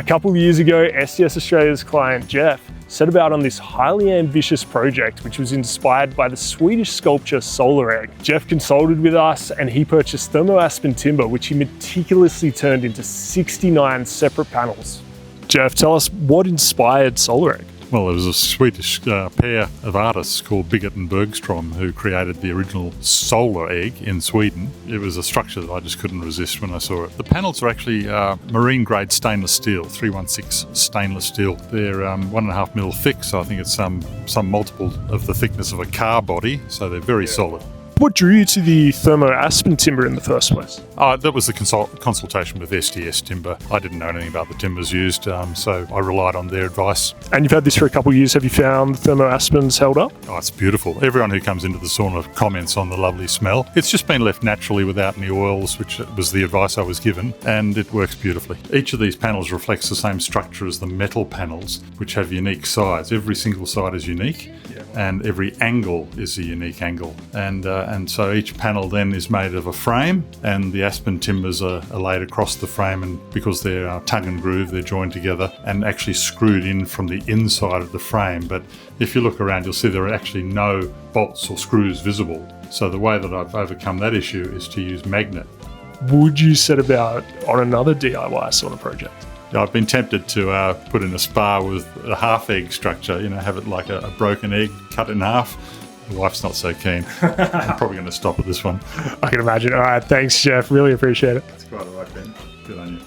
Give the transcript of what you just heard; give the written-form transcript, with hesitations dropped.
couple of years ago, SDS Australia's client Geoff set about on this highly ambitious project, which was inspired by the Swedish sculpture Sauna Egg. Geoff consulted with us and he purchased Thermo Aspen timber, which he meticulously turned into 69 separate panels. Geoff, tell us what inspired Sauna Egg? Well, there was a Swedish pair of artists called Bigert and Bergström who created the original Sauna Egg in Sweden. It was a structure that I just couldn't resist when I saw it. The panels are actually marine grade stainless steel, 316 stainless steel. They're 1.5 mil thick, so I think it's some multiple of the thickness of a car body, so they're very solid. What drew you to the Thermo Aspen timber in the first place? That was the consultation with SDS Timber. I didn't know anything about the timbers used, so I relied on their advice. And you've had this for a couple of years. Have you found the Thermo Aspens held up? Oh, it's beautiful. Everyone who comes into the sauna comments on the lovely smell. It's just been left naturally without any oils, which was the advice I was given, and it works beautifully. Each of these panels reflects the same structure as the metal panels, which have unique sides. Every single side is unique, and every angle is a unique angle. And so each panel then is made of a frame, and the aspen timbers are laid across the frame, and because they're tongue and groove, they're joined together and actually screwed in from the inside of the frame. But if you look around, you'll see there are actually no bolts or screws visible. So the way that I've overcome that issue is to use magnet. Would you set about on another DIY sauna project? I've been tempted to put in a spa with a half egg structure, have it like a broken egg cut in half. The wife's not so keen. I'm probably going to stop at this one. I can imagine. All right, thanks, Geoff. Really appreciate it. That's quite all right, Ben. Good on you.